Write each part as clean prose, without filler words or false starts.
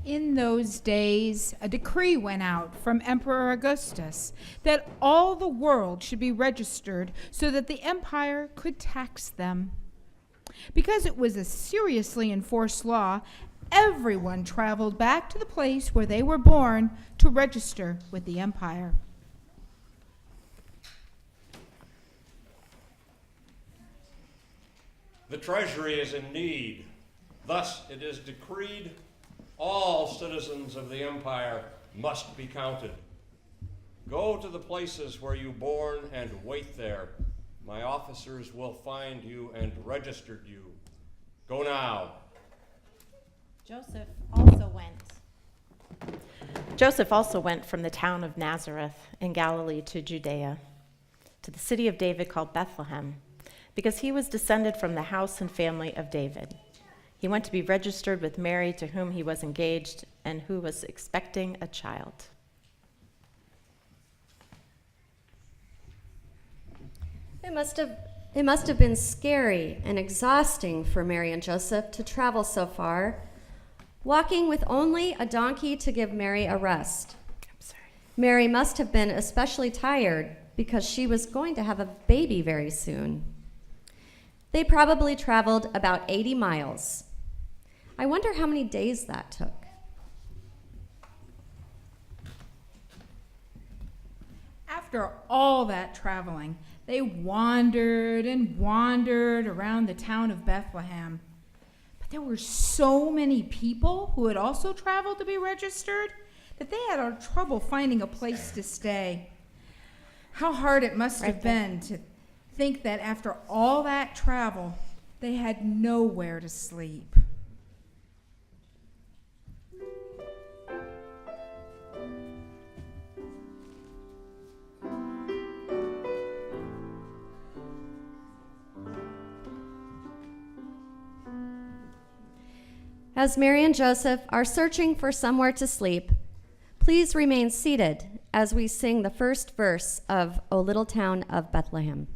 In those days, a decree went out from Emperor Augustus that all the world should be registered so that the empire could tax them. Because it was a seriously enforced law, everyone traveled back to the place where they were born to register with the empire. The treasury is in need. Thus it is decreed all citizens of the empire must be counted. Go to the places where you born and wait there. My officers will find you and register you. Go now. Joseph also went from the town of Nazareth in Galilee to Judea, to the city of David called Bethlehem, because he was descended from the house and family of David. He went to be registered with Mary, to whom he was engaged and who was expecting a child. It must have been scary and exhausting for Mary and Joseph to travel so far, walking with only a donkey to give Mary a rest. Mary must have been especially tired because she was going to have a baby very soon. They probably traveled about 80 miles. I wonder how many days that took. After all that traveling, they wandered and wandered around the town of Bethlehem. But there were so many people who had also traveled to be registered that they had trouble finding a place to stay. How hard it must have been to think that after all that travel, they had nowhere to sleep. As Mary and Joseph are searching for somewhere to sleep, please remain seated as we sing the first verse of O Little Town of Bethlehem.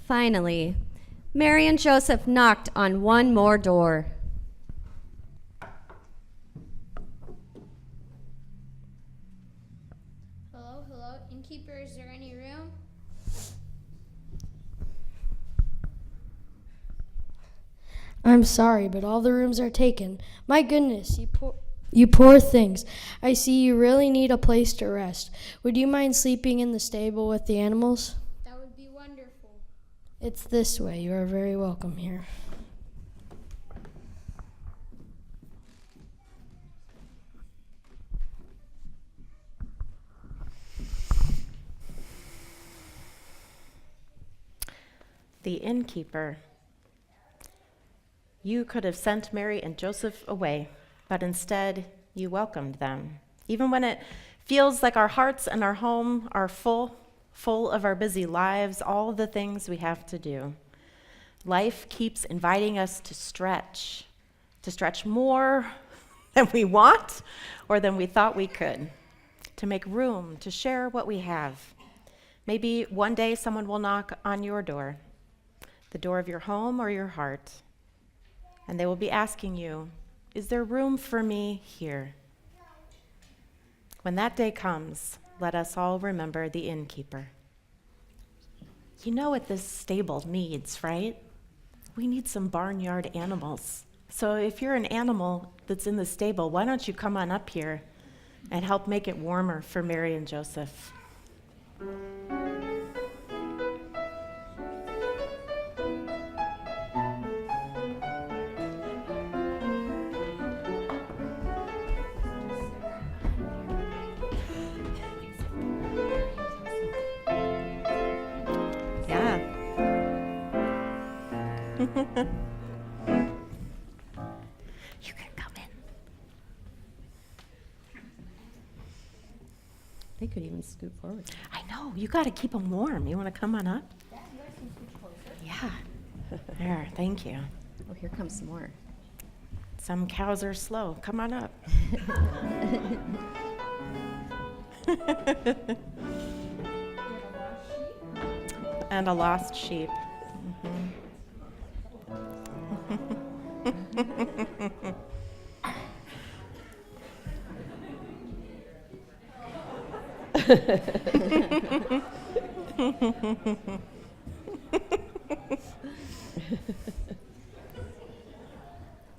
Finally, Mary and Joseph knocked on one more door. Hello, innkeeper, is there any room? I'm sorry, but all the rooms are taken. My goodness, you poor things. I see you really need a place to rest. Would you mind sleeping in the stable with the animals? That would be wonderful. It's this way. You are very welcome here. The innkeeper. You could have sent Mary and Joseph away, but instead you welcomed them. Even when it feels like our hearts and our home are full of our busy lives, all the things we have to do. Life keeps inviting us to stretch more than we want or than we thought we could, to make room, to share what we have. Maybe one day someone will knock on your door, the door of your home or your heart, and they will be asking you, is there room for me here? When that day comes, let us all remember the innkeeper. You know what this stable needs, right? We need some barnyard animals. So if you're an animal that's in the stable, why don't you come on up here and help make it warmer for Mary and Joseph? You can come in. They could even scoot forward. I know, you got to keep them warm. You want to come on up? Yeah. There, thank you. Oh, here comes some more. Some cows are slow. Come on up. And a lost sheep.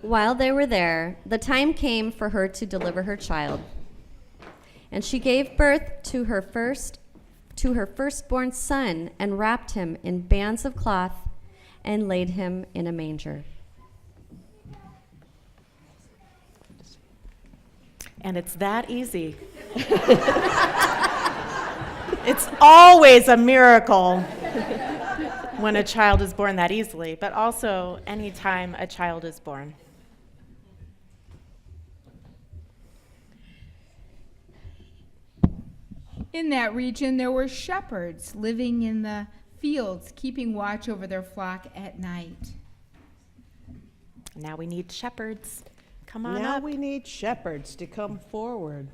While they were there, the time came for her to deliver her child. And she gave birth to her firstborn son and wrapped him in bands of cloth and laid him in a manger. And it's that easy. It's always a miracle when a child is born that easily, but also anytime a child is born. In that region, there were shepherds living in the fields, keeping watch over their flock at night. Now we need shepherds. Come on Now up. we need shepherds to come forward.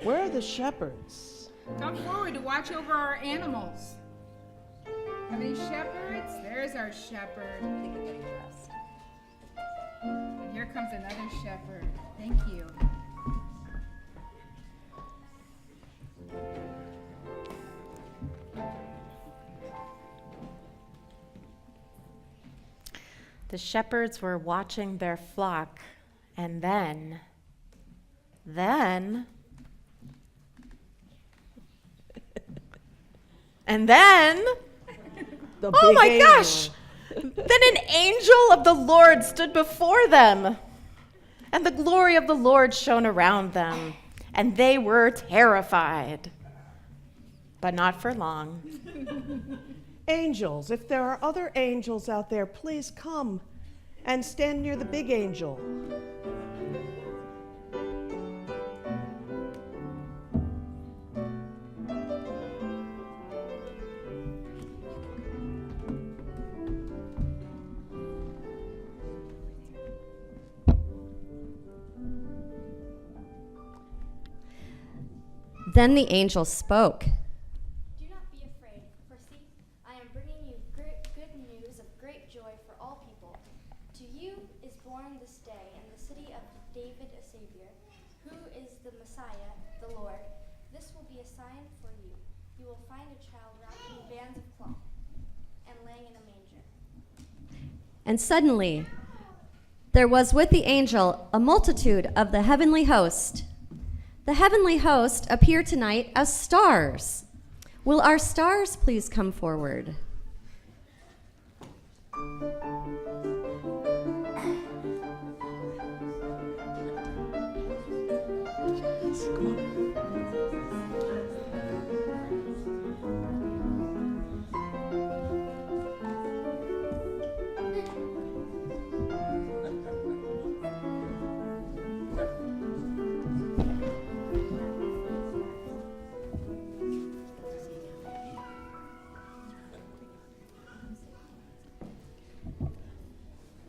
Where are the shepherds? Come forward to watch over our animals. Have any shepherds? There's our shepherd. And here comes another shepherd. Thank you. The shepherds were watching their flock, and then, The oh big my angel. gosh! Then an angel of the Lord stood before them, and the glory of the Lord shone around them, and they were terrified. But not for long. Angels, if there are other angels out there, please come and stand near the big angel. Then the angel spoke. Do not be afraid, for see, I am bringing you good news of great joy for all people. To you is born this day in the city of David a Savior, who is the Messiah, the Lord. This will be a sign for you. You will find a child wrapped in bands of cloth and laying in a manger. And suddenly there was with the angel a multitude of the heavenly host. The heavenly host appear tonight as stars. Will our stars please come forward?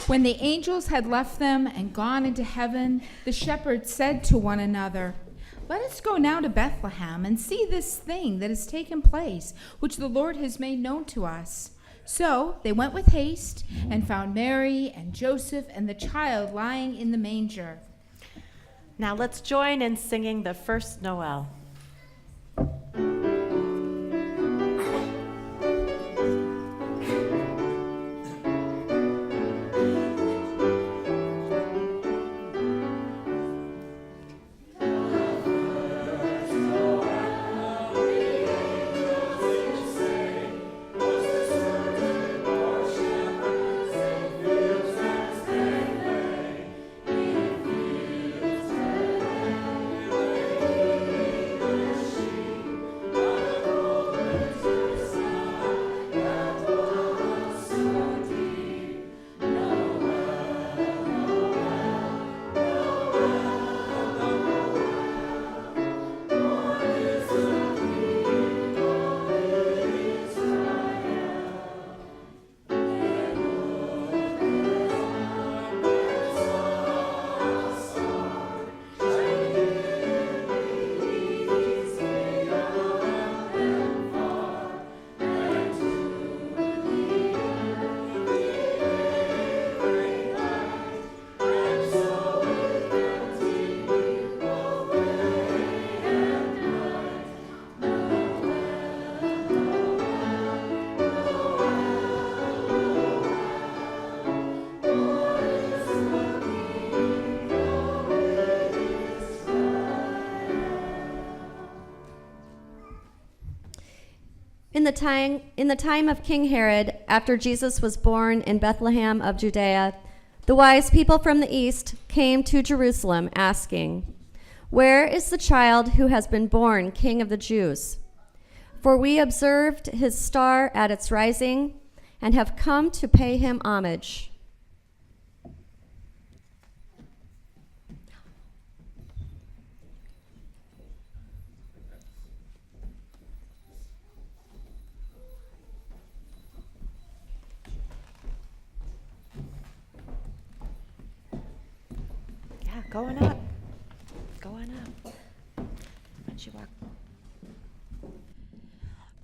When the angels had left them and gone into heaven, the shepherds said to one another, "Let us go now to Bethlehem and see this thing that has taken place, which the Lord has made known to us." So they went with haste and found Mary and Joseph and the child lying in the manger. Now let's join in singing the first Noel. In the time of King Herod, after Jesus was born in Bethlehem of Judea, the wise people from the east came to Jerusalem asking, "Where is the child who has been born King of the Jews? For we observed his star at its rising and have come to pay him homage." Yeah, going up. Going up. Why don't you walk?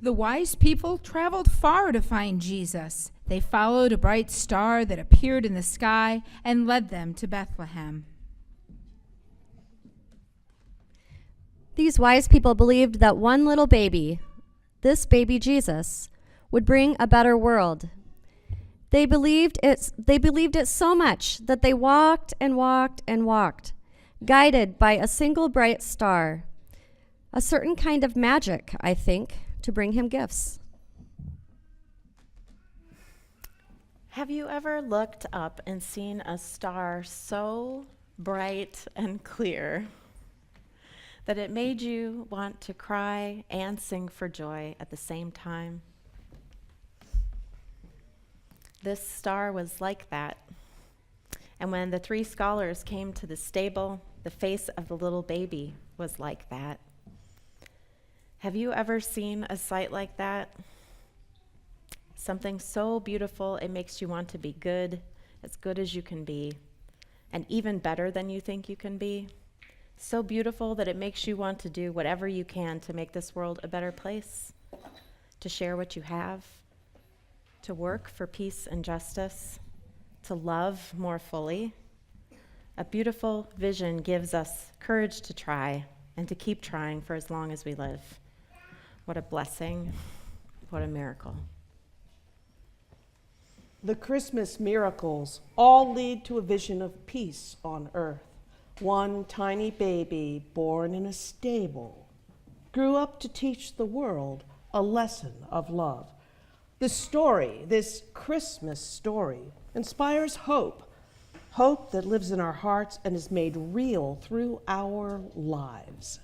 The wise people traveled far to find Jesus. They followed a bright star that appeared in the sky and led them to Bethlehem. These wise people believed that one little baby, this baby Jesus, would bring a better world. They believed it so much that they walked and walked and walked, guided by a single bright star. A certain kind of magic, I think, to bring him gifts. Have you ever looked up and seen a star so bright and clear that it made you want to cry and sing for joy at the same time? This star was like that. And when the 3 scholars came to the stable, the face of the little baby was like that. Have you ever seen a sight like that? Something so beautiful it makes you want to be good as you can be, and even better than you think you can be. So beautiful that it makes you want to do whatever you can to make this world a better place, to share what you have, to work for peace and justice, to love more fully. A beautiful vision gives us courage to try and to keep trying for as long as we live. What a blessing, what a miracle. The Christmas miracles all lead to a vision of peace on earth. One tiny baby born in a stable grew up to teach the world a lesson of love. The story, this Christmas story, inspires hope, hope that lives in our hearts and is made real through our lives.